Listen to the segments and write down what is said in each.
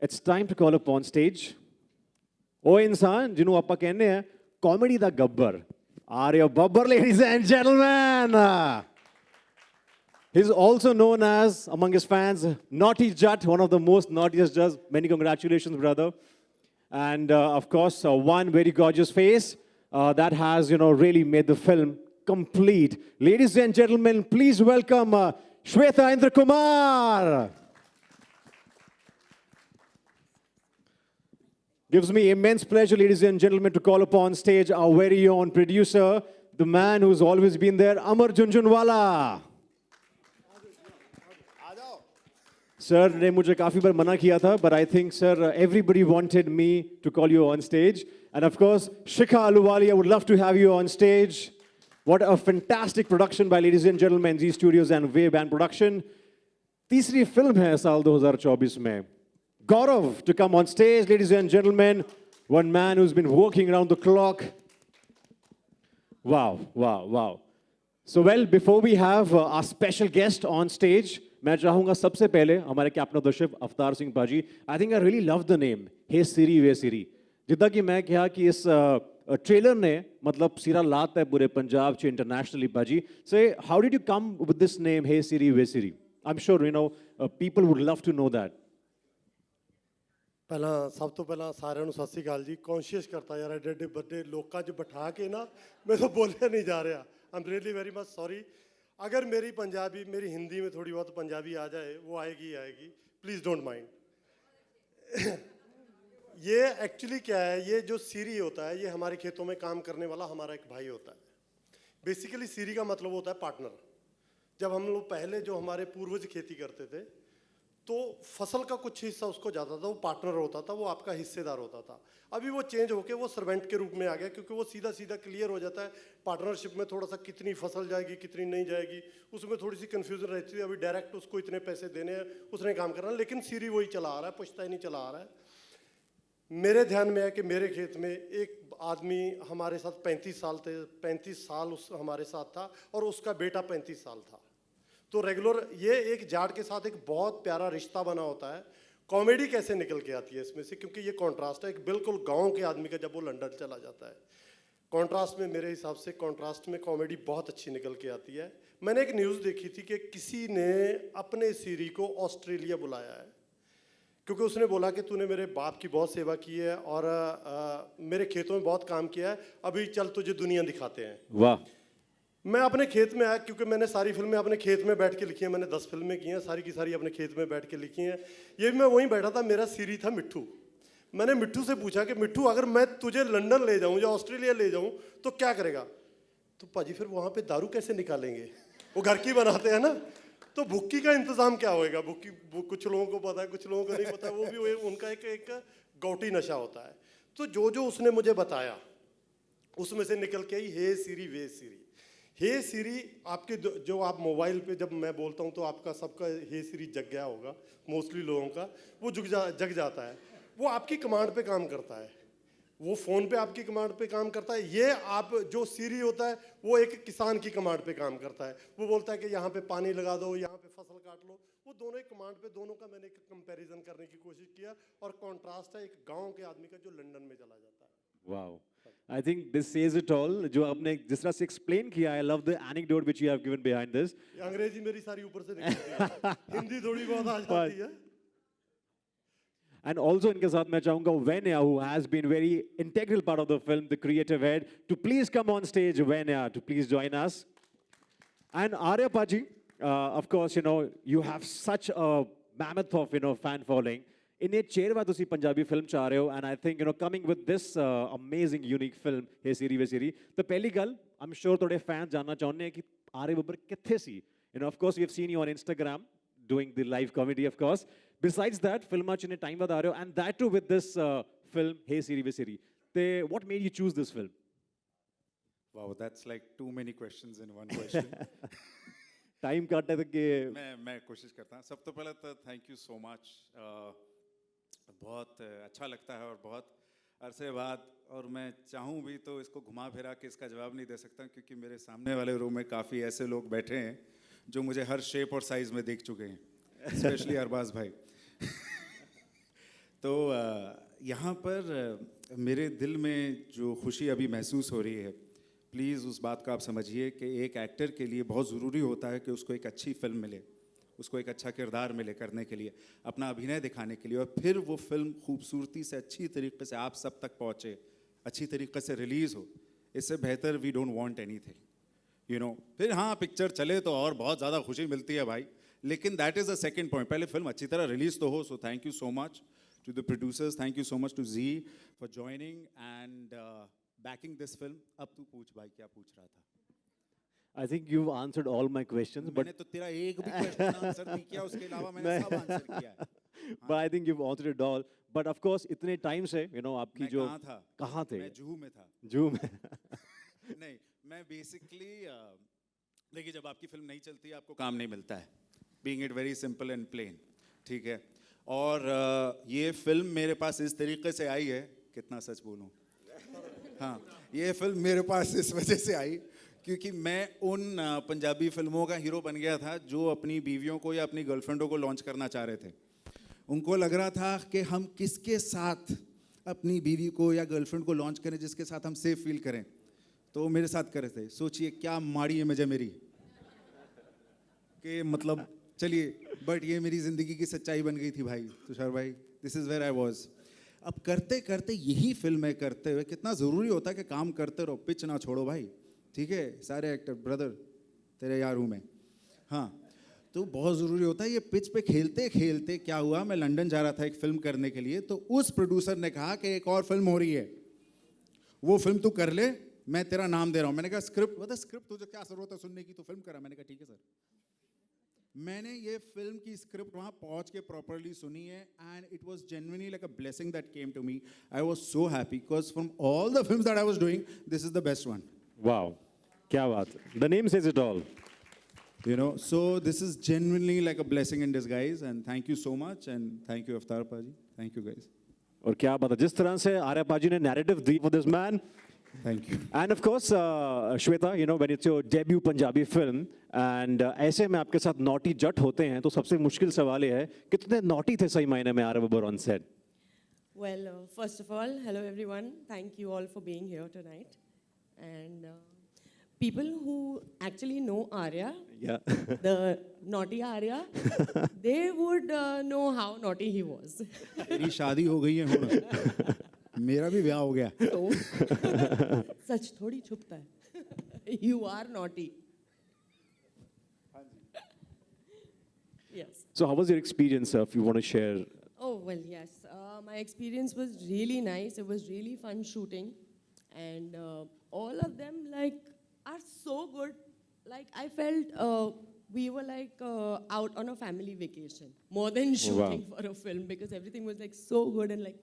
It's time to call upon stage ਉਹ ਇਨਸਾਨ ਜਿਹਨੂੰ ਆਪਾਂ ਕਹਿੰਦੇ ਆ comedy the Gabbar Arya Babbar ladies and gentlemen. He's also known as, among his fans, Naughty Jat, one of the most naughtiest Jats. Many congratulations, brother. And of course, one very gorgeous face that has, really made the film complete. Ladies and gentlemen, please welcome Shweta Indra Kumar. Gives me immense pleasure, ladies and gentlemen, to call upon stage our very own producer, the man who's always been there, Amar Junjunwala. Sir, ने मुझे काफी बार मना किया था, but I think, sir, everybody wanted me to call you on stage. And of course, Shikha Aluwalia, would love to have you on stage. What a fantastic production by, ladies and gentlemen, Z Studios and Wave Band Production. तीसरी film है साल 2024 में. Gaurav to come on stage, ladies and gentlemen. One man who's been working around the clock. Wow, wow, wow. So, well, before we have our special guest on stage, मैं चाहूँगा सबसे पहले हमारे captain of the ship Avtar Singh पाजी. I think I really love the name. Hey Siri, Ve Siri. जितना कि मैं कहा कि इस ट्रेलर ने मतलब सिरा लाता है पूरे पंजाब च internationally पाजी. So, how did you come with this name, Hey Siri, Ve Siri? I'm sure people would love to know that. ਪਹਿਲਾਂ ਸਭ ਤੋਂ ਪਹਿਲਾਂ ਸਾਰਿਆਂ ਨੂੰ ਸਤਿ ਸ੍ਰੀ ਅਕਾਲ ਜੀ. ਕੌਨਸ਼ੀਅਸ ਕਰਤਾ ਯਾਰ ਐਡੇ ਐਡੇ ਵੱਡੇ ਲੋਕਾਂ 'ਚ ਬਿਠਾ ਕੇ ਨਾ ਮੇਰੇ ਤੋਂ ਬੋਲਿਆ ਨਹੀਂ ਜਾ ਰਿਹਾ. आई am really very much sorry. अगर मेरी पंजाबी मेरी हिंदी में थोड़ी बहुत पंजाबी आ जाए वो आएगी आएगी. Please don't mind. ये एक्चुअली क्या है, ये जो सीरी होता है ये हमारे खेतों में काम करने वाला हमारा एक भाई होता है. बेसिकली सीरी का मतलब होता है पार्टनर. जब हम लोग पहले जो हमारे पूर्वज खेती करते थे तो फसल का कुछ हिस्सा उसको जाता था, वो पार्टनर होता था, वो आपका हिस्सेदार होता था. अभी वो चेंज होके वो सर्वेंट के रूप में आ गया क्योंकि वो सीधा सीधा क्लियर हो जाता है. पार्टनरशिप में थोड़ा सा कितनी फसल जाएगी कितनी नहीं जाएगी उसमें थोड़ी सी कन्फ्यूजन रहती है. अभी डायरेक्ट उसको इतने पैसे देने हैं उसने काम करना, लेकिन सीरी वही चला आ रहा है, पुश्ता ही नहीं चला आ रहा है. मेरे ध्यान में है कि मेरे खेत में एक आदमी हमारे साथ 35 साल थे, 35 साल उस हमारे साथ था और उसका बेटा 35 साल था. तो रेगुलर ये एक जाट के साथ एक बहुत प्यारा रिश्ता बना होता है. कॉमेडी कैसे निकल के आती है इसमें से, क्योंकि ये कॉन्ट्रास्ट है एक बिल्कुल गांव के आदमी का जब वो लंदन चला जाता है. कॉन्ट्रास्ट में मेरे हिसाब से कॉन्ट्रास्ट में कॉमेडी बहुत अच्छी निकल के आती है. मैंने एक न्यूज़ देखी थी कि किसी ने अपने सीरी को ऑस्ट्रेलिया बुलाया है क्योंकि उसने बोला कि तूने मेरे बाप की बहुत सेवा की है और मेरे खेतों में बहुत काम किया है, अभी चल तुझे दुनिया दिखाते हैं. वाह. मैं अपने खेत में आया क्योंकि मैंने सारी फिल्में अपने खेत में बैठ के लिखी हैं. मैंने 10 फिल्में की हैं, सारी की सारी अपने खेत में बैठ के लिखी हैं. ये भी मैं वहीं बैठा था, मेरा सीरी था मिट्ठू. मैंने मिट्ठू से पूछा कि मिट्ठू अगर मैं तुझे लंदन ले जाऊं या ऑस्ट्रेलिया ले जाऊं तो क्या करेगा. तो पाजी फिर वहाँ पे दारू कैसे निकालेंगे, वो घर की बनाते हैं ना, तो भुक्की का इंतज़ाम क्या होएगा. भुक्की कुछ लोगों को पता है कुछ लोगों को नहीं पता. वो भी उनका एक गौटी नशा होता है. तो जो उसने मुझे बताया उसमें से निकल के आई हे सीरी वे सीरी. हे सीरी आपके जो आप मोबाइल पे जब मैं बोलता हूँ तो आपका सबका हे सीरी जग गया होगा, मोस्टली लोगों का वो जग जाता है. वो आपकी कमांड पे काम करता है, वो फ़ोन पे आपकी कमांड पे काम करता है. ये आप जो सीरी होता है वो एक किसान की कमांड पे काम करता है. वो बोलता है कि यहाँ पे पानी लगा दो, यहाँ पे फसल काट लो. वो दोनों एक कमांड पे, दोनों का मैंने एक कंपैरिजन करने की कोशिश किया और कॉन्ट्रास्ट है एक गाँव के आदमी का जो लंदन में चला जाता है. Wow. I think this says it all. जो आपने जिस तरह से explain किया, I love the anecdote which you have given behind this. अंग्रेजी मेरी सारी ऊपर से निकलती है, हिंदी थोड़ी बहुत आ जाती है. And also इनके साथ मैं चाहूँगा Venya, who has been very integral part of the film, the creative head, to please come on stage. Venya, to please join us. And Arya Paji, of course, you have such a mammoth of fan following. इन्हें chair बाद उसी Punjabi film चाह रहे हो, and I think coming with this amazing unique film Hey Siri Ve Siri, तो पहली गल I'm sure थोड़े fans जानना चाहते हैं कि आर्य बब्बर कित्थे सी. Of course we have seen you on Instagram doing the live comedy, of course. Besides that, film च इन्हें time बाद आ रहे हो, and that too with this film Hey Siri Ve Siri. तो what made you choose this film? Wow, that's like too many questions in one question. Time cut है तो कि मैं कोशिश करता हूँ. सब तो पहले तो thank you so much. बहुत अच्छा लगता है और बहुत अरसे बाद, और मैं चाहूँ भी तो इसको घुमा फिरा के इसका जवाब नहीं दे सकता क्योंकि मेरे सामने वाले रूम में काफ़ी ऐसे लोग बैठे हैं जो मुझे हर शेप और साइज़ में देख चुके हैं, स्पेशली अरबाज भाई. तो यहाँ पर मेरे दिल में जो खुशी अभी महसूस हो रही है, प्लीज़ उस बात को आप समझिए कि एक एक्टर के लिए बहुत ज़रूरी होता है कि उसको एक अच्छी फिल्म मिले, उसको एक अच्छा किरदार मिले करने के लिए, अपना अभिनय दिखाने के लिए, और फिर वो फिल्म खूबसूरती से अच्छी तरीके से आप सब तक पहुँचे, अच्छी तरीके से रिलीज़ हो। इससे बेहतर we don't want anything, you know. फिर हाँ, पिक्चर चले तो और बहुत ज़्यादा खुशी मिलती है भाई, लेकिन that is the second point. पहले फिल्म अच्छी तरह रिलीज़ तो हो। So thank you so much to the producers, thank you so much to Zee for joining and backing this film. अब तू पूछ भाई, क्या पूछ रहा था? I think you've answered all my questions, but मैंने तो तेरा एक भी क्वेश्चन आंसर नहीं किया, उसके अलावा मैंने सब आंसर किया है। but I think you've answered it all. But of course, इतने टाइम से, you know, आपकी मैं जो कहाँ था? कहाँ थे? मैं जूहू में था। जू में नहीं, मैं बेसिकली देखिए, जब आपकी फिल्म नहीं चलती है आपको काम नहीं मिलता है, being it very simple and plain, ठीक है। और ये फिल्म मेरे पास इस तरीके से आई है, कितना सच बोलूं, हाँ, ये फिल्म मेरे पास इस वजह से आई क्योंकि मैं उन पंजाबी फिल्मों का हीरो बन गया था जो अपनी बीवियों को या अपनी गर्लफ्रेंडों को लॉन्च करना चाह रहे थे। उनको लग रहा था कि हम किसके साथ अपनी बीवी को या गर्लफ्रेंड को लॉन्च करें जिसके साथ हम सेफ फील करें, तो वो मेरे साथ कर रहे थे। सोचिए क्या माड़ी इमेज है मेरी, कि मतलब चलिए, बट ये मेरी ज़िंदगी की सच्चाई बन गई थी भाई, तुषार भाई, this is where I was. अब करते करते यही फिल्में करते हुए कितना ज़रूरी होता है कि काम करते रहो, पिच ना छोड़ो भाई, ठीक है। सारे एक्टर ब्रदर तेरे यार हूँ मैं, हाँ, तो बहुत ज़रूरी होता है ये पिच पे खेलते खेलते। क्या हुआ, मैं लंदन जा रहा था एक फिल्म करने के लिए, तो उस प्रोड्यूसर ने कहा कि एक और फिल्म हो रही है, वो फिल्म तू कर ले, मैं तेरा नाम दे रहा हूँ। मैंने कहा स्क्रिप्ट बता, स्क्रिप्ट तुझे क्या ज़रूरत है सुनने की, तो फिल्म करा। मैंने कहा ठीक है सर। मैंने ये फिल्म की स्क्रिप्ट वहाँ पहुँच के प्रॉपरली सुनी है, and it was genuinely like a blessing that came to me. I was so happy because from all the films that I was doing, this is the best one. wow, क्या बात है। The name says it all. You know, so this is genuinely like a blessing in disguise, and thank you so much, and thank you Avtar Paji, thank you guys, और क्या बात है, जिस तरह से आर्या पाजी ने narrative the for this man. thank you. And of course, Shweta, you know, when it's your debut Punjabi film, and ऐसे में आपके साथ naughty जट होते हैं, तो सबसे मुश्किल सवाल ये है, कितने naughty थे सही मायने में Arya Babbar on set? Well, first of all, hello everyone. Thank you all for being here tonight. And people who actually know Arya, Yeah. the naughty Arya, they would know how naughty he was. तेरी शादी हो गई है हुण, मेरा भी ब्याह हो गया। So, सच थोड़ी छुपता है. You are naughty. Yes. So how was your experience, if you want to share? Oh, well, yes. My experience was really nice. It was really fun shooting. And all of them, like, are so good. Like, I felt we were, like, out on a family vacation. More than shooting for a film. Because everything was, like, so good and, like,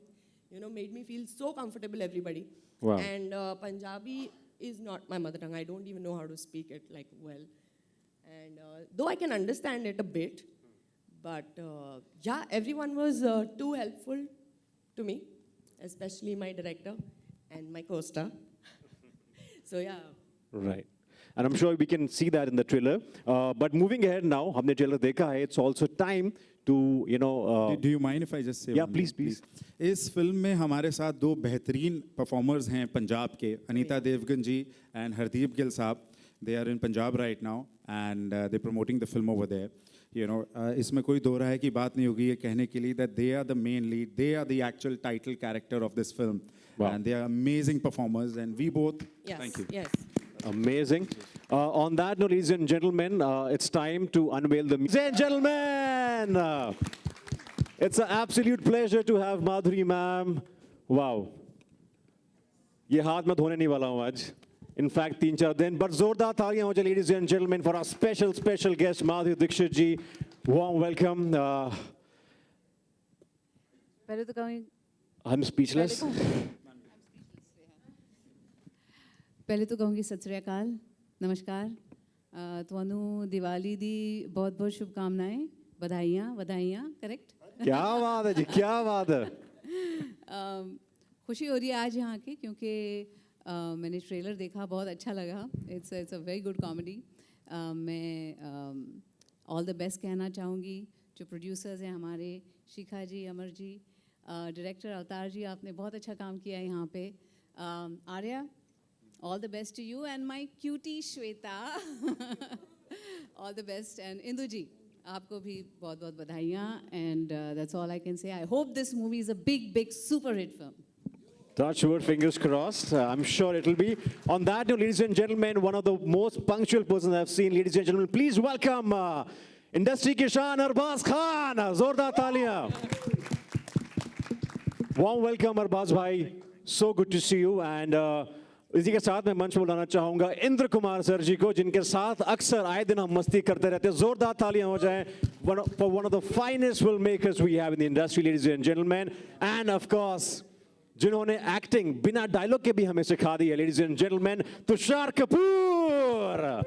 you know, made me feel so comfortable, everybody. Wow. And Punjabi is not my mother tongue. I don't even know how to speak it, like, well. And though I can understand it a bit, but yeah, everyone was too helpful to me, especially my director and my co-star. So yeah. Right. And I'm sure we can see that in the trailer. But moving ahead now, हमने trailer देखा है. It's also time to, you know. Do you mind if I just say Yeah, one please, thing, please. इस film में हमारे साथ दो बेहतरीन performers हैं पंजाब के, अनीता देवगन जी एंड हरदीप गिल साहब. They are in Punjab right now and they're promoting the film over there. You know, इसमें कोई दो राय की बात नहीं होगी ये कहने के लिए that they are the main lead, they are the actual title character of this film. Wow. And they are amazing performers, and we both, Yes. thank you. Yes. Amazing. On that note, ladies and gentlemen, it's time to unveil the. Ladies and gentlemen, it's an absolute pleasure to have Madhuri ma'am. Wow. ये हाथ में धोने नहीं वाला हूँ आज. In fact, 3-4 दिन. But जोरदार तालियां हो जाए, ladies and gentlemen, for our special guest, Madhuri Dixit ji. Warm welcome. पहले तो कहूँ I'm speechless. पहले तो कहूँगी सत श्री अकाल, नमस्कार, ਤੁਹਾਨੂੰ ਦੀਵਾਲੀ ਦੀ बहुत शुभकामनाएं, बधाइयाँ, करेक्ट? क्या बात है जी, क्या बात है. खुशी हो रही है आज यहाँ की क्योंकि मैंने ट्रेलर देखा, बहुत अच्छा लगा. It's a very good comedy. मैं ऑल द बेस्ट कहना चाहूँगी जो प्रोड्यूसर्स हैं हमारे, शिखा जी, अमर जी, डायरेक्टर अवतार जी, आपने बहुत अच्छा काम किया है यहाँ पे. Arya, all the best to you, and my cutie Shweta. All the best, and Indu ji, आपको भी बहुत बहुत बधाइयाँ, and that's all I can say. I hope this movie is a big super hit film. Touch wood, fingers crossed. I'm sure it'll be. On that note, ladies and gentlemen, one of the most punctual persons I've seen. Ladies and gentlemen, please welcome industry ki shaan Arbaz Khan. Zordar taaliyan. Warm welcome Arbaz bhai. So good to see you. And इसी के साथ मैं मंच में बुलाना चाहूंगा Indra Kumar sir जी को, जिनके साथ अक्सर आए दिन हम मस्ती करते रहते हैं. जोरदार तालियां हो जाएं for one of the finest filmmakers we have in the industry, ladies and gentlemen. And of course, जिन्होंने एक्टिंग बिना डायलॉग के भी हमें सिखा दी है, ladies and gentleman, Tushar Kapoor.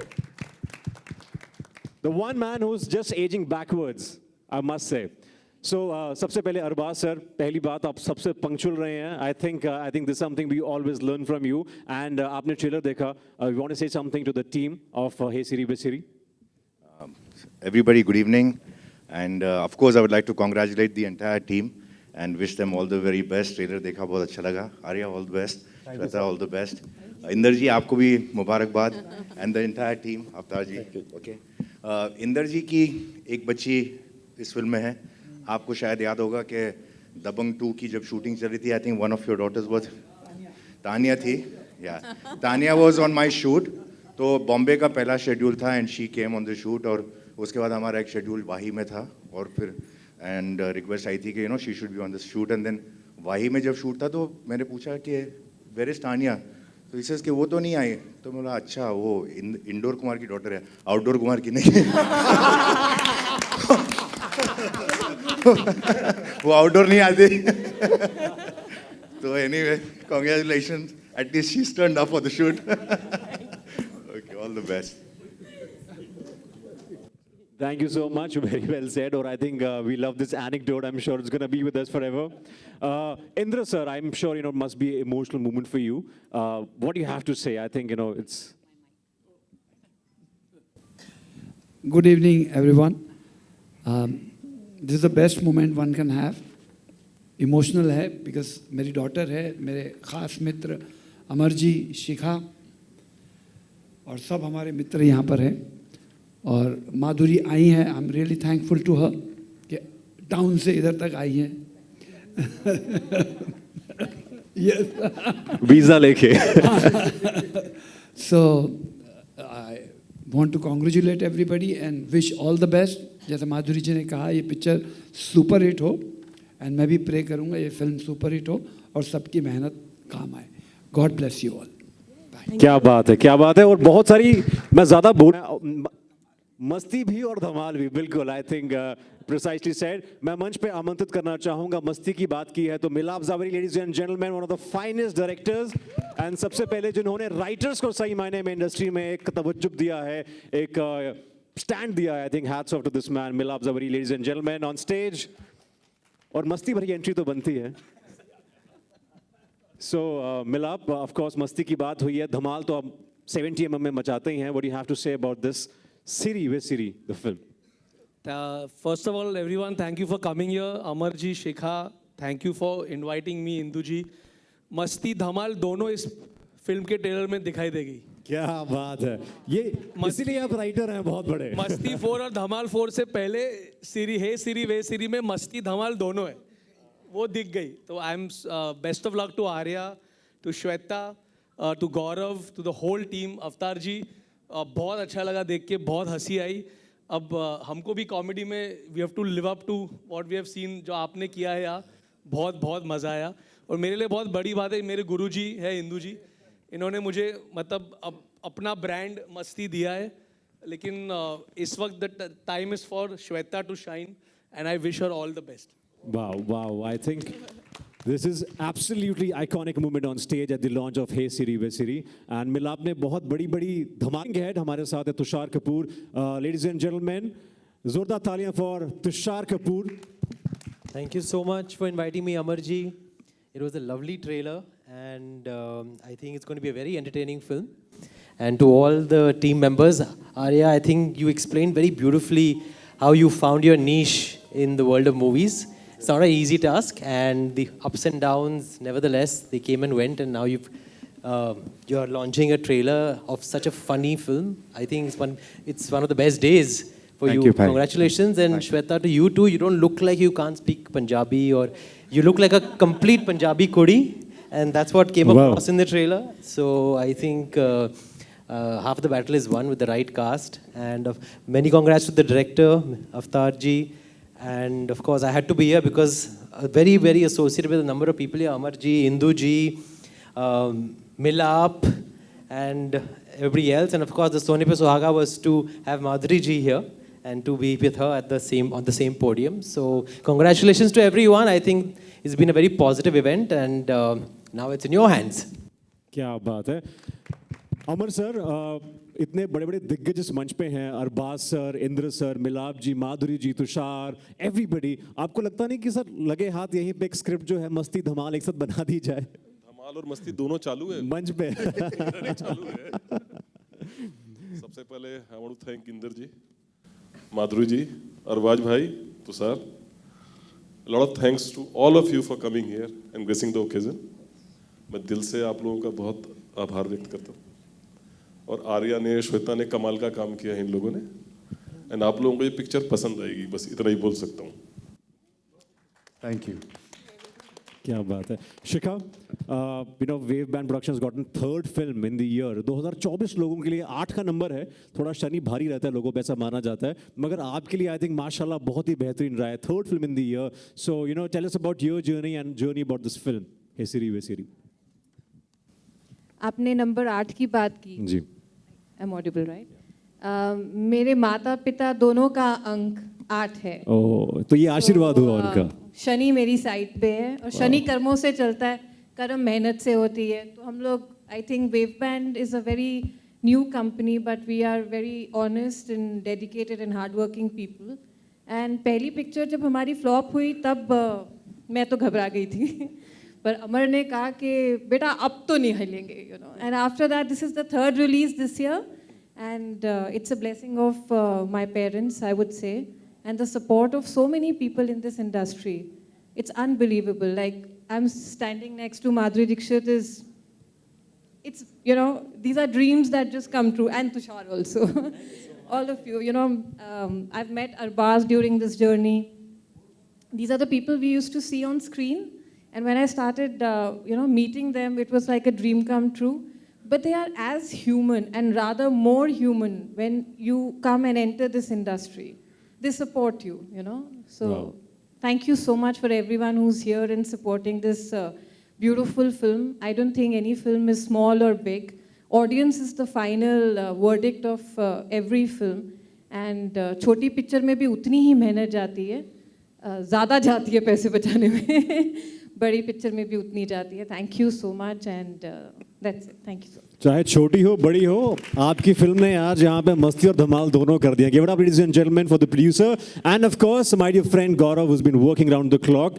The one man who is just ageing backwards, I must say. So सबसे पहले अरबाज सर, पहली बात, आप सबसे पंक्चुअल रहे हैं. I think this something we always learn from you. And आपने ट्रेलर देखा. You want to say something to the team of हे सिरी बेसिरी? Everybody, good evening. And of course, I would like to congratulate the entire team and wish them all the very best. Trailer देखा, बहुत अच्छा लगा. Arya, all the best. Shweta, all the best. Inder जी, आपको भी मुबारकबाद. And the entire team, अवतार जी. Okay. Inder जी की एक बच्ची इस फिल्म में है. आपको शायद याद होगा कि दबंग 2 की जब शूटिंग चल रही थी, I think one of your daughters was Tania थी. Yeah. Tania was on my shoot. तो बॉम्बे का पहला शेड्यूल था and she came on the shoot. और उसके बाद हमारा एक शेड्यूल वाही में था, और फिर एंड रिक्वेस्ट आई थी कि she should be on the shoot. And then वाही में जब शूट था तो मैंने पूछा कि वेयर इज तानिया, तो इसे कि वो तो नहीं आई. तो मैं बोला अच्छा, वो इंडोर कुमार की डॉटर है, आउटडोर कुमार की नहीं. वो आउटडोर नहीं आती. तो anyway, congratulations, at least she turned up for the shoot. Okay, all the best. Thank you so much. Very well said. Or I think we love this anecdote. I'm sure it's going to be with us forever. Indra sir, I'm sure it must be an emotional moment for you. What do you have to say? I think it's. Good evening, everyone. This is the best moment one can have. Emotional है because मेरी daughter है, मेरे खास मित्र अमर जी, शिखा और सब हमारे मित्र यहाँ पर हैं. और माधुरी आई हैं. I am really thankful to her कि टाउन से इधर तक आई हैं. यस, वीजा लेके. So I want to congratulate everybody and wish all the best. जैसे माधुरी जी ने कहा, ये पिक्चर सुपर हिट हो, एंड मैं भी प्रे करूँगा ये फिल्म सुपर हिट हो और सबकी मेहनत काम आए. God bless you all. क्या बात है, क्या बात है. और बहुत सारी, मैं ज़्यादा बोल, मस्ती भी और धमाल भी. बिल्कुल, आई थिंक प्रिसाइसली सेड. मैं मंच पे आमंत्रित करना चाहूंगा. मस्ती की बात की है तो मिलाप Zaveri, ladies and gentleman, one of the finest directors, and सबसे पहले जिन्होंने राइटर्स को सही मायने में इंडस्ट्री में एक तवज्जुह दिया है, एक स्टैंड दिया है. I think hats off to this man, Milap Zaveri, ladies and gentleman, on stage. और मस्ती भरी एंट्री तो बनती है. सो मिलाप, ऑफ कोर्स मस्ती की बात हुई है, धमाल तो आप 70mm में मचाते ही हैं. What do you have to say about this Siri with Siri, the film? First of all, everyone, thank you for coming here. Amar ji, Shikha, thank you for inviting me. Indu ji, मस्ती धमाल दोनों इस film के trailer में दिखाई देगी. क्या बात है. ये इसीलिए आप राइटर हैं बहुत बड़े. मस्ती 4 और धमाल 4 से पहले सिरी हे सिरी वे सिरी में मस्ती धमाल दोनों है, वो दिख गई. तो I am best of luck to Arya, to Shweta, to Gaurav, to the whole team. Avatar ji, बहुत अच्छा लगा देख के, बहुत हंसी आई. अब हमको भी कॉमेडी में we have to live up to what we have seen, जो आपने किया है यार, बहुत बहुत मज़ा आया. और मेरे लिए बहुत बड़ी बात है, मेरे गुरुजी है इंदू जी, इन्होंने मुझे मतलब अपना ब्रांड मस्ती दिया है. लेकिन इस वक्त the time is for Shweta to shine, and I wish her all the best. Wow, wow. I think this is absolutely iconic moment on stage at the launch of Hey Siri Ve Siri. And मिलाप ने बहुत बड़ी धमाल है. हमारे साथ है Tushar Kapoor. Ladies and gentlemen, जोरदार तालियां for Tushar Kapoor. Thank you so much for inviting me, Amarji. It was a lovely trailer, and I think it's going to be a very entertaining film. And to all the team members, Arya, I think you explained very beautifully how you found your niche in the world of movies. it's not an easy task, and the ups and downs, nevertheless, they came and went, and now you're launching a trailer of such a funny film. I think it's one of the best days for Thank you. you, Pai. Congratulations, and Shweta, to you too. You don't look like you can't speak Punjabi, or you look like a complete Punjabi kudi, and that's what came Wow. across in the trailer. So I think half the battle is won with the right cast, and many congrats to the director, Avtar ji. And of course, I had to be here because very, very associated with a number of people here, Amar ji, Indu ji, Milap, and everybody else. And of course, the Sone Pe Suhaga was to have Madhuri ji here and to be with her at on the same podium. So congratulations to everyone. I think it's been a very positive event, and now it's in your hands. क्या बात है अमर sir इतने बड़े बड़े दिग्गज इस मंच पे हैं अरबाज सर इंद्र सर मिलाप जी माधुरी जी तुषार एवरीबडी आपको लगता नहीं कि सर लगे हाथ यहीं पे एक स्क्रिप्ट जो है मस्ती धमाल एक साथ बना दी जाए धमाल और मस्ती दोनों चालू है मंच पे चालू है सबसे पहले I want to thank Inder ji Madhuri ji Arbaaz भाई Tushar lot of thanks to all of you for coming here and gracing the occasion मैं दिल से आप लोगों का बहुत आभार व्यक्त करता हूँ और आर्या ने श्वेता ने कमाल का काम किया इन लोगों ने एंड आप लोगों को ये पिक्चर पसंद आएगी बस इतना ही बोल सकता हूँ Thank you. क्या बात है Shikha you know wave band productions gotten third film in the year 2024 लोगों के लिए 8 का नंबर है थोड़ा शनि भारी रहता है लोगों पे ऐसा माना जाता है मगर आपके लिए आई थिंक माशाल्लाह बहुत ही बेहतरीन रहा है third film in the year so you know tell us about your journey and journey about this film हेसिरी वेसिरी आपने नंबर 8 की बात की जी आई एम ऑडिबल राइट मेरे माता पिता दोनों का अंक 8 है ओह तो ये आशीर्वाद हुआ उनका शनि मेरी साइड पे है और शनि कर्मों से चलता है कर्म मेहनत से होती है तो हम लोग I think Wave Band is a very new company but we are very honest and dedicated and hard working people and पहली पिक्चर जब हमारी फ्लॉप हुई तब मैं तो घबरा गई थी पर अमर ने कहा कि बेटा अब तो नहीं हिलेंगे you know and after that this is the third release this year and it's a blessing of my parents I would say and the support of so many people in this industry. It's unbelievable. Like, I'm standing next to Madhuri Dixit it's, you know, these are dreams that just come true. And Tushar also. All of you, you know, I've met Arbaz during this journey. These are the people we used to see on screen. And when I started, you know, meeting them, it was like a dream come true. But they are as human and rather more human when you come and enter this industry. They support you, you know. So thank you so much for everyone who's here and supporting this beautiful film. I don't think any film is small or big. Audience is the final verdict of every film. And छोटी picture में भी उतनी ही मेहनत जाती है ज़्यादा जाती है पैसे बचाने में बड़ी पिक्चर में भी उतनी जाती है thank you so much and that's it thank you so much चाहे छोटी हो बड़ी हो आपकी फिल्म ने आज यहाँ पे मस्ती और धमाल दोनों कर दिया give it up ladies and gentleman for the producer and of course my dear friend Gaurav who has been working around the clock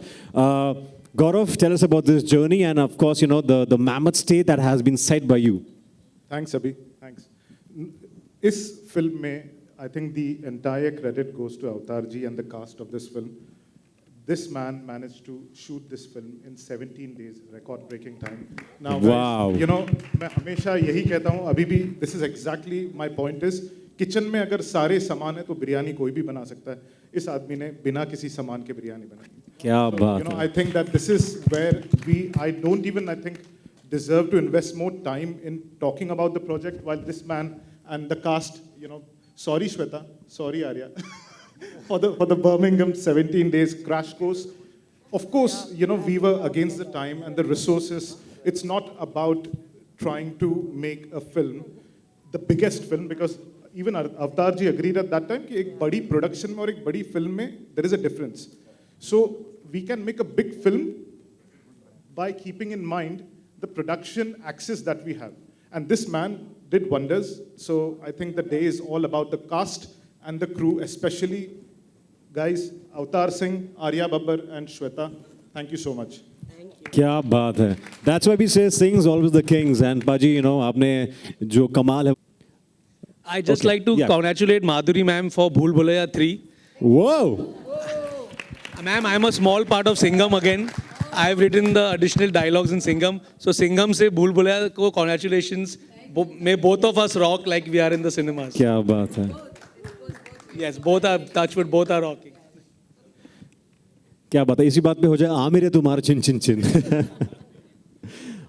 Gaurav tell us about this journey and of course you know the mammoth stay that has been set by you thanks अभी thanks इस film में I think the entire credit goes to Avatar ji and the cast of this film This man managed to shoot this film in 17 days, record-breaking time. Now, wow. guys, you know, मैं हमेशा यही कहता हूँ अभी भी this is exactly my point is kitchen में अगर सारे सामान है तो बिरयानी कोई भी बना सकता है इस आदमी ने बिना किसी सामान के बिरयानी बनाई क्या बात you know I think that this is where I don't even I think deserve to invest more time in talking about the project while this man and the cast you know sorry Shweta sorry Arya for the Birmingham 17 days crash course. Of course, you know, we were against the time and the resources. It's not about trying to make a film, the biggest film, because even Avtar ji agreed at that time कि एक बड़ी production में और एक बड़ी film में there is a difference. So we can make a big film by keeping in mind the production axis that we have. And this man did wonders. So I think the day is all about the cast and the crew, especially guys, Avtar Singh, Arya Babbar, and Shweta. Thank you so much. क्या बात है That's why we say sings always the kings and Paji you know आपने जो कमाल है I just like to congratulate Madhuri ma'am for Bhool Bhulaiya 3. Whoa! Ma'am, I'm a small part of Singham again. I've written the additional dialogues in Singham. So Singham se Bhool Bhulaiya ko congratulations. May both of us rock like we are in the cinemas. क्या बात है, Yes, both are, touch wood, both are rocking. क्या बात है, इसी बात पे हो जाए आमिर तुम्हारा चिन चिन चिन.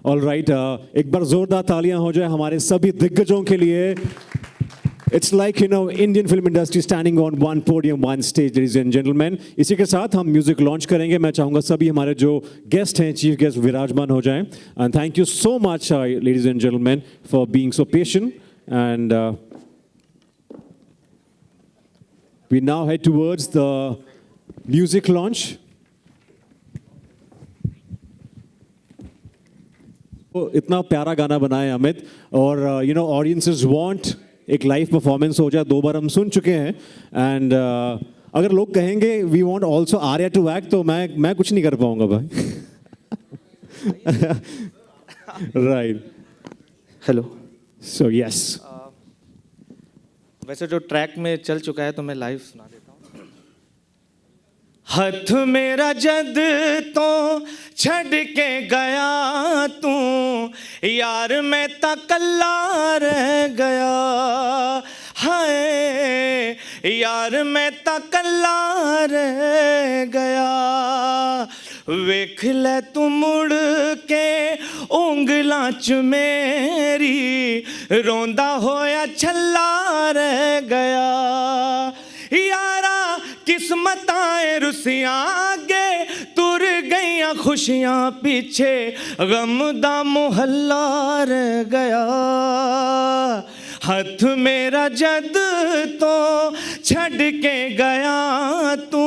ऑल राइट, एक बार जोरदार तालियां हो जाए हमारे सभी दिग्गजों के लिए. It's like, you know, Indian film industry standing on one podium, one stage, ladies and gentlemen. इसी के साथ हम म्यूजिक लॉन्च करेंगे. मैं चाहूँगा सभी हमारे जो गेस्ट हैं, चीफ गेस्ट विराजमान हो जाएं. And thank you so much, ladies and gentlemen, for being so patient. And we now head towards the music launch. इतना प्यारा गाना बनाया अमित, और यू नो ऑडियंसेस वांट एक लाइव परफॉर्मेंस हो जाए. 2 बार हम सुन चुके हैं. एंड अगर लोग कहेंगे we want also Arya to act, तो मैं कुछ नहीं कर पाऊंगा भाई. राइट. हेलो. सो यस, वैसे जो ट्रैक में चल चुका है तो मैं लाइव सुना देता हूँ. हथ मेरा जद तो छड़ के गया तू यार, मैं ता कल्ला रह गया. हाय यार, मैं ता कल्ला रह गया. वेख ले तू मुड़ के ਉਂਗਲਾਂ ਚ ਮੇਰੀ, ਰੋਂਦਾ ਹੋਇਆ ਛੱਲਾ ਰਹਿ ਗਿਆ. यारा किस्मतां रुसियां आगे तुर गईयां खुशियां पीछे, गम दा मुहल्ला रह गया. हथ मेरा जद तो छड़ के गया तू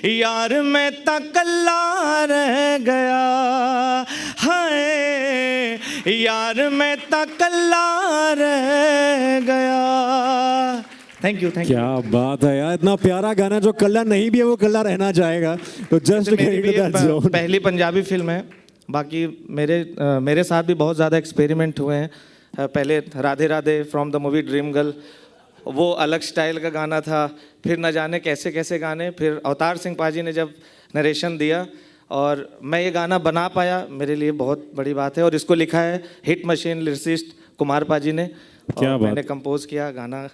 यार, मैं ता कल्ला रह गया. हाय यार, मैं ता कल्ला रह गया. Thank you. क्या बात है यार, इतना प्यारा गाना. जो कल्ला नहीं भी है वो कल्ला रहना चाहेगा. तो जस्ट पहली पंजाबी फिल्म है. बाकी मेरे साथ भी बहुत ज़्यादा एक्सपेरिमेंट हुए हैं. पहले Radhe Radhe from the movie dream girl, वो अलग स्टाइल का गाना था. फिर न जाने कैसे कैसे गाने. फिर अवतार सिंह पाजी ने जब नरेशन दिया और मैं ये गाना बना पाया, मेरे लिए बहुत बड़ी बात है. और इसको लिखा है हिट मशीन लिरिसिस्ट कुमार पाजी ने. क्या बात. मैंने कंपोज किया, गाना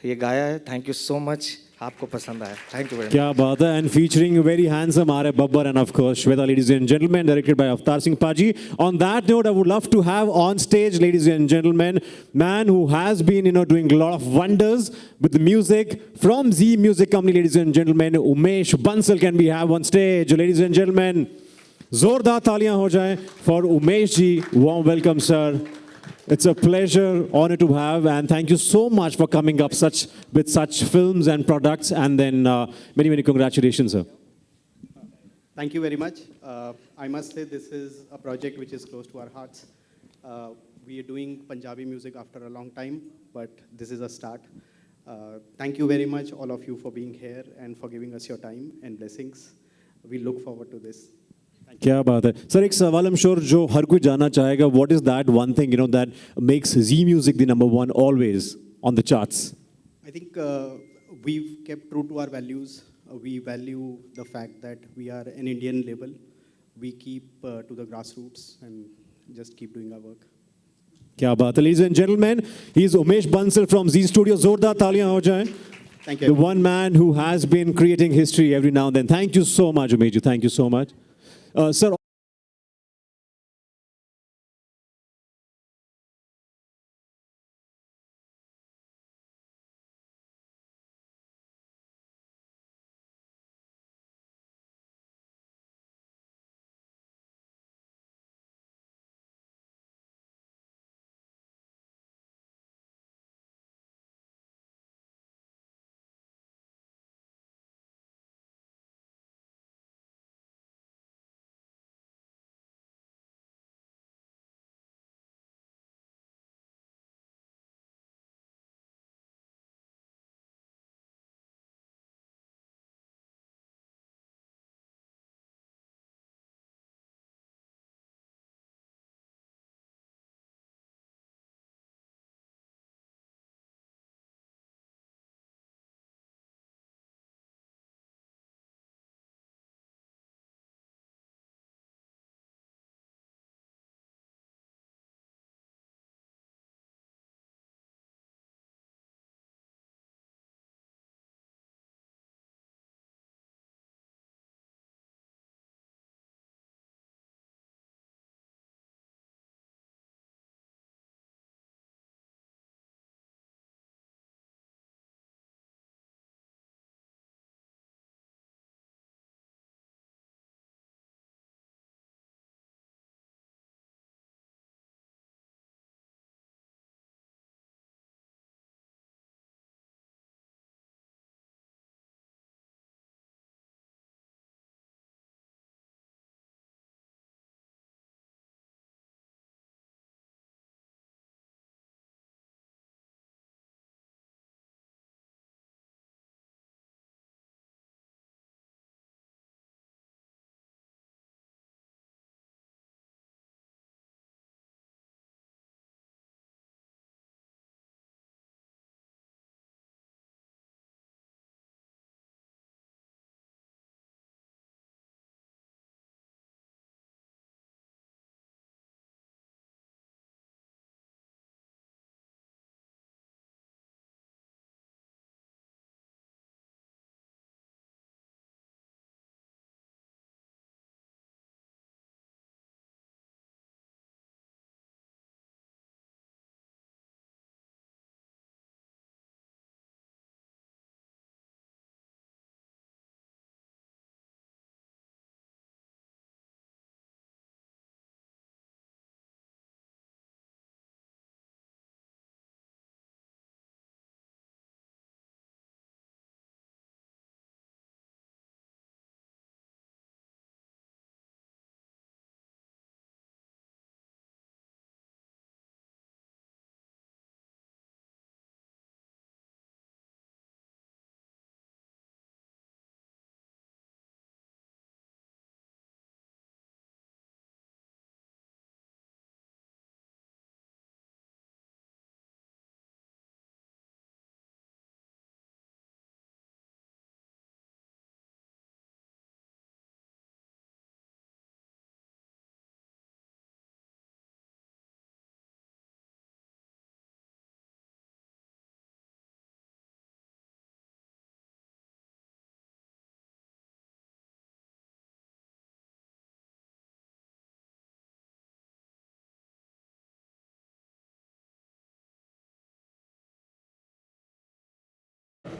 ये गाया है. Thank you so much. आपको पसंद आया. Thank you very much. क्या बात है. And featuring very handsome Arya Babbar and of course Shweta, ladies and gentlemen, directed by Avtar Singh Paji. On that note, I would love to have on stage, ladies and gentlemen, man who has been, you know, doing a lot of wonders with the music from Z Music Company, ladies and gentlemen. Umesh Bansal can we have on stage, ladies and gentlemen. जोरदार तालियां हो जाएं for Umesh ji. Warm welcome, sir. It's a pleasure, honor to have, and thank you so much for coming up with such films and products, and then many, many congratulations, sir. Thank you very much. I must say this is a project which is close to our hearts. We are doing Punjabi music after a long time, but this is a start. Thank you very much, all of you, for being here and for giving us your time and blessings. We look forward to this. क्या बात है sir. एक सवाल I'm sure जो हर कोई जानना चाहेगा, what is that one thing, you know, that makes Z Music the number one always on the charts? I think we've kept true to our values. We value the fact that we are an Indian label. We keep to the grassroots and just keep doing our work. क्या बात है. Ladies and gentlemen, he is Umesh Bansal from Z Studio. जोरदार तालियां हो जाएं. Thank you. The one man who has been creating history every now and then. Thank you so much, Umesh ji. Thank you so much. Sir,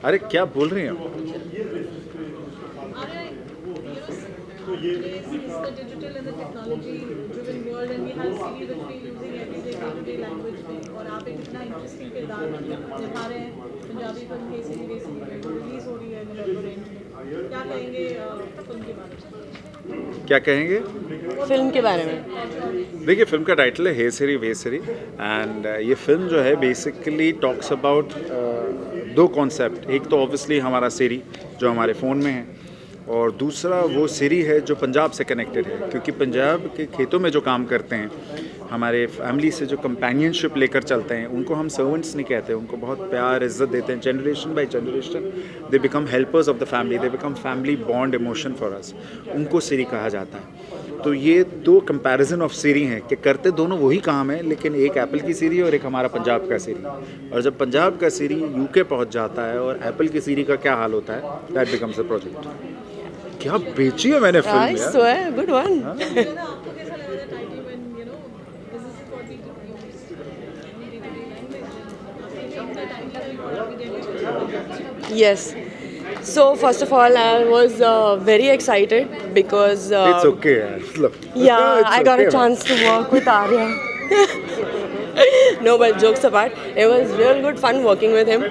अरे क्या बोल रही हैं आप? digital and the technology driven world and we have series which we using everyday day-to-day language में और आप एक इतना इंटरेस्टिंग किरदार निभा रहे हैं पंजाबी फिल्म हे सीरी वे सीरी रिलीज हो रही है कोलैबोरेट में क्या कहेंगे फिल्म के बारे में क्या कहेंगे? फिल्म के बारे में देखिए फिल्म का टाइटल है हे सिरी वे सिरी एंड ये फिल्म जो है बेसिकली टॉक्स अबाउट दो कॉन्सेप्ट। एक तो ऑब्वियसली हमारा सिरी जो हमारे फ़ोन में है और दूसरा वो सिरी है जो पंजाब से कनेक्टेड है, क्योंकि पंजाब के खेतों में जो काम करते हैं हमारे फैमिली से जो कंपेनियनशिप लेकर चलते हैं उनको हम सर्वेंट्स नहीं कहते, उनको बहुत प्यार इज्जत देते हैं। Generation by generation they become helpers of the family, they become family bond emotion for us, उनको सिरी कहा जाता है। तो ये दो कंपैरिजन ऑफ सिरी हैं कि करते दोनों वही काम है, लेकिन एक एप्पल की सिरी और एक हमारा पंजाब का सिरी। और जब पंजाब का सिरी यूके पहुंच जाता है और एप्पल की सिरी का क्या हाल होता है, दैट बिकम्स अ प्रोजेक्ट। क्या बेची है मैंने फिल्म यार। सो है गुड वन। आपको कैसा लगा था title when you know this is what we do Yes. So first of all, I was very excited because It's okay यार, look. yeah, It's I got okay, a chance to work with Arya. No, but jokes apart, it was real good fun working with him,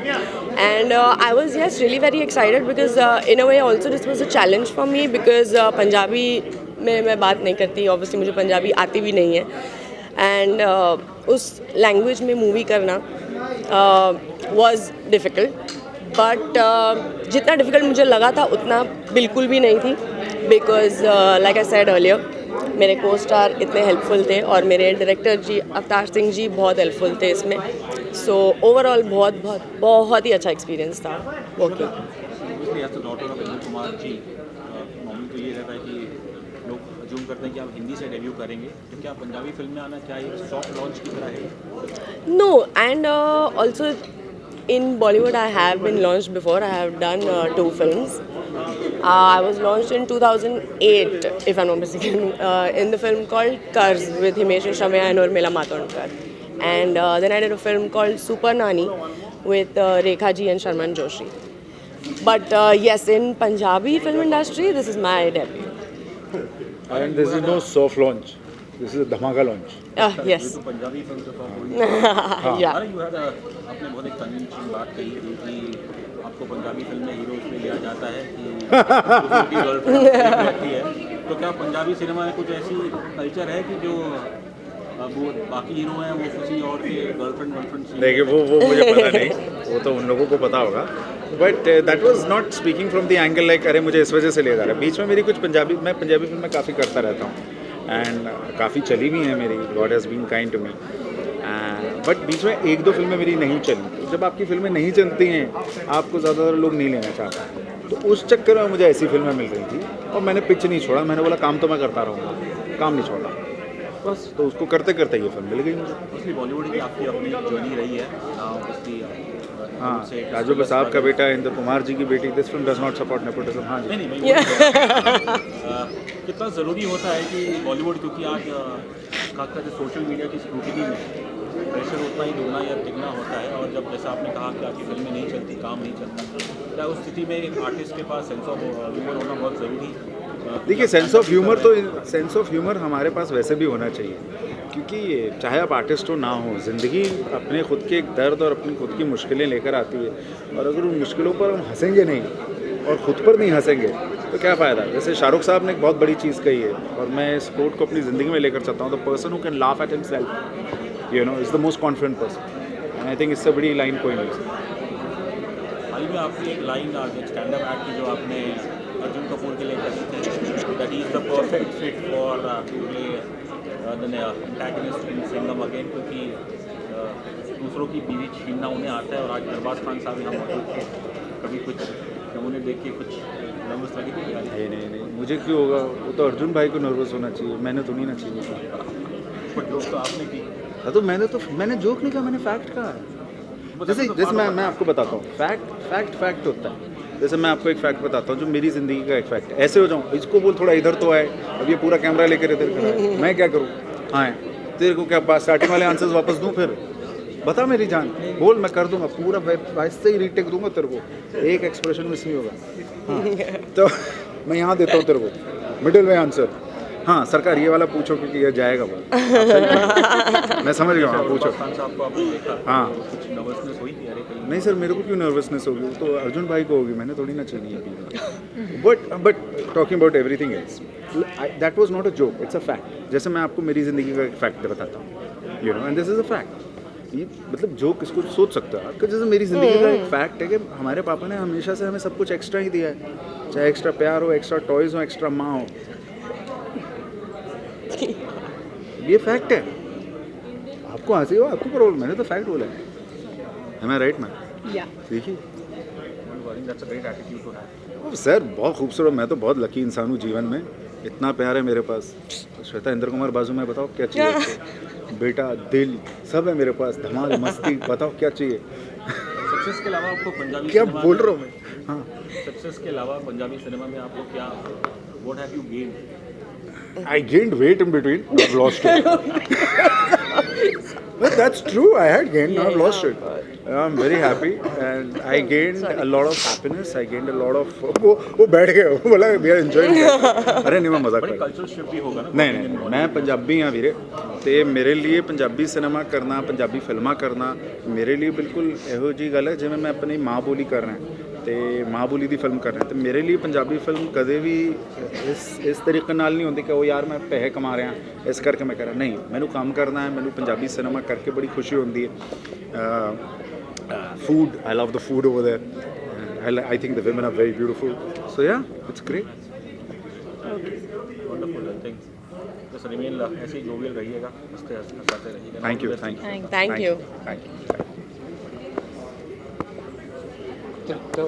and I was really very excited because in a way also this was a challenge for me because Punjabi में मैं बात नहीं करती, obviously मुझे पंजाबी आती भी नहीं है, and उस language में movie करना was difficult. बट जितना डिफ़िकल्ट मुझे लगा था उतना बिल्कुल भी नहीं थी because like I said earlier मेरे को स्टार इतने हेल्पफुल थे और मेरे डायरेक्टर जी अवतार सिंह जी बहुत हेल्पफुल थे इसमें। सो ओवरऑल बहुत बहुत बहुत ही अच्छा एक्सपीरियंस था वर्किंग। कुमार जी नॉर्मली तो ये रहता है कि लोग अज्यूम करते हैं कि आप हिंदी से डेब्यू करेंगे, तो क्या पंजाबी फिल्म में आना क्या एक सॉफ्ट लॉन्च की तरह है? No, and also in Bollywood I have been launched before. I have done 2 films. I was launched in 2008 if I'm not mistaken in the film called Karz with Himesh Reshammiya and Urmila Matondkar, and then I did a film called Super Nani with Rekha ji and Sharman Joshi. But yes, in Punjabi film industry this is my debut. And this is no soft launch, this is a dhamaka launch. Yes. ये तो Punjabi film से soft हुई। Yeah. अरे you had आपने बहुत एक convincing बात कही थी कि आपको पंजाबी फिल्म में हीरो इसलिए लिया जाता है कि दूसरों की गर्लफ्रेंड रहती है, तो क्या पंजाबी सिनेमा में कुछ ऐसी कल्चर है कि जो वो बाकी हीरो हैं वो किसी और के गर्लफ्रेंड देखिए वो मुझे पता नहीं, वो तो उन लोगों को पता होगा, but that was not speaking from the angle like अरे मुझे इस वजह से लिया जा रहा है। बीच में मेरी कुछ मैं पंजाबी फिल्में काफ़ी करता रहता हूँ एंड काफ़ी चली भी हैं मेरी, god has been kind to me, but बीच में 1-2 फिल्में मेरी नहीं चली। जब आपकी फिल्में नहीं चलती हैं आपको ज़्यादातर लोग नहीं लेना चाहते, तो उस चक्कर में मुझे ऐसी फिल्में मिल रही थी और मैंने पिच नहीं छोड़ा, मैंने बोला काम तो मैं करता रहूँगा, काम नहीं छोड़ा बस। तो उसको करते करते ये फिल्म मिल गई मुझे। बॉलीवुड की आपकी अपनी जर्नी रही है उसकी। हाँ, राजू बसाब का बेटा इंद्र कुमार जी की बेटी, this film does not support nepotism. हाँ जी। नहीं कितना ज़रूरी होता है कि बॉलीवुड, क्योंकि आज खासकर जो सोशल मीडिया की स्क्रूटिनी में प्रेशर उतना ही दुगना या तिगना होता है, और जब जैसा आपने कहा कि आपकी फिल्में नहीं चलती, काम नहीं चलता, क्या उस स्थिति में एक आर्टिस्ट के पास सेंस ऑफ ह्यूमर होना बहुत ज़रूरी? देखिए सेंस ऑफ ह्यूमर हमारे पास वैसे भी होना चाहिए, क्योंकि चाहे आप आर्टिस्ट हो ना हो, ज़िंदगी अपने खुद के एक दर्द और अपनी खुद की मुश्किलें लेकर आती है, और अगर उन मुश्किलों पर हम हंसेंगे नहीं और ख़ुद पर नहीं हंसेंगे तो क्या फ़ायदा। जैसे शाहरुख साहब ने एक बहुत बड़ी चीज़ कही है और मैं इस कोट को अपनी ज़िंदगी में लेकर चलता हूँ, the person who can laugh at himself you know is the most confident person, and I think इससे बड़ी लाइन कोई नहीं। हाल ही में आपकी एक लाइन स्टैंड अप एक्ट की जो आपने अर्जुन कपूर के लिए करी थी, that is the perfect fit for to play the antagonist in Singham again, क्योंकि दूसरों की बीवी छीनना उन्हें आता है, और आज अरबाज खान साहब यहाँ मौजूद थे, कभी कुछ नमूने देख के कुछ नर्वस लगी थी? नहीं, मुझे क्यों होगा, वो तो अर्जुन भाई को नर्वस होना चाहिए, मैंने तो नहीं ना चाहिए। बट जोक तो आपने की। हाँ तो मैंने जोक नहीं कहा, मैंने फैक्ट कहा है। जैसे मैं आपको बताता हूँ, फैक्ट होता है। जैसे मैं आपको एक फैक्ट बताता हूँ जो मेरी ज़िंदगी का एक फैक्ट है, ऐसे हो जाऊँ, इसको बोल थोड़ा इधर तो आए, अब ये पूरा कैमरा लेकर इधर खड़ा है, मैं क्या करूँ? हाँ तेरे को क्या स्टार्टिंग वाले आंसर्स वापस दूँ फिर? बता मेरी जान, बोल, मैं कर दूंगा पूरा, वैसे ही रीटेक दूंगा तेरे को, एक एक्सप्रेशन मिस नहीं होगा। हाँ, तो मैं यहाँ देता हूँ तेरे को मिडिल वे आंसर। हाँ सरकार ये वाला पूछो क्योंकि ये जाएगा वो। मैं समझ गया, हाँ पूछो। हाँ नहीं सर, मेरे को क्यों नर्वसनेस होगी, वो तो अर्जुन भाई को होगी, मैंने थोड़ी ना चली है। But talking about everything else, that was not a joke, it's a fact. जैसे मैं आपको मेरी ज़िंदगी का एक फैक्ट बताता हूँ, you know, and this is a fact. ये मतलब जोक किसको सोच सकता है, जैसे मेरी ज़िंदगी का एक फैक्ट है कि हमारे पापा ने हमेशा से हमें सब कुछ एक्स्ट्रा ही दिया है, चाहे एक्स्ट्रा प्यार हो, एक्स्ट्रा टॉयज़ हो, एक्स्ट्रा माँ हो। ये फैक्ट है, आपको हंसी हो, आपको प्रॉब्लम, मैंने तो फैक्ट बोला है। Am I right, man? Yeah. देखिए That's a great attitude to have. Sir बहुत खूबसूरत, मैं तो बहुत लकी इंसान हूँ जीवन में, इतना प्यार है मेरे पास। श्वेता, इंद्र कुमार बाजू में, बताओ क्या चाहिए आपको? बेटा, दिल, सब है मेरे पास, धमाल, मस्ती, बताओ क्या चाहिए? सक्सेस के अलावा आपको पंजाबी क्या बोल रहा हूँ मैं? हाँ, सक्सेस के अलावा पंजाबी सिनेमा में आपको क्या, what have you gained? I gained weight in between, I've lost it. But that's true, I had gained, I've lost it. I'm very happy and I gained a lot of happiness, I gained a lot of, वो बैठ गए, वो बोला we are enjoying it. अरे नहीं, मैं मजाक कर रहा हूँ। कल्चरल शिफ्ट भी होगा ना? नहीं, मैं पंजाबी हाँ वीरे, ते मेरे लिए पंजाबी सिनेमा करना, पंजाबी फिल्मां करना मेरे लिए बिल्कुल ਇਹੋ जी गल है जिवें मैं अपनी माँ बोली कर रहा है ਤੇ ਮਾਂ ਬੋਲੀ ਦੀ ਫਿਲਮ ਕਰ ਰਿਹਾ, ਤੇ ਮੇਰੇ ਲਈ ਪੰਜਾਬੀ ਫਿਲਮ ਕਦੇ ਵੀ ਇਸ ਤਰੀਕੇ ਨਾਲ ਨਹੀਂ ਹੁੰਦੀ ਕਿ ਉਹ ਯਾਰ ਮੈਂ ਪੈਸੇ ਕਮਾ ਰਿਹਾ ਇਸ ਕਰਕੇ ਮੈਂ ਕਰ ਰਿਹਾ, ਨਹੀਂ, ਮੈਨੂੰ ਕੰਮ ਕਰਨਾ ਹੈ, ਮੈਨੂੰ ਪੰਜਾਬੀ ਸਿਨੇਮਾ ਕਰਕੇ ਬੜੀ ਖੁਸ਼ੀ ਹੁੰਦੀ ਹੈ। Food, I love the food over there, I think the women are very beautiful, so yeah, it's great. Wonderful, thanks. Just remain ऐसे ही जोवियल रहिएगा, हंसते रहिएगा। Thank you, thank you. Thank you. Thank you. चलो,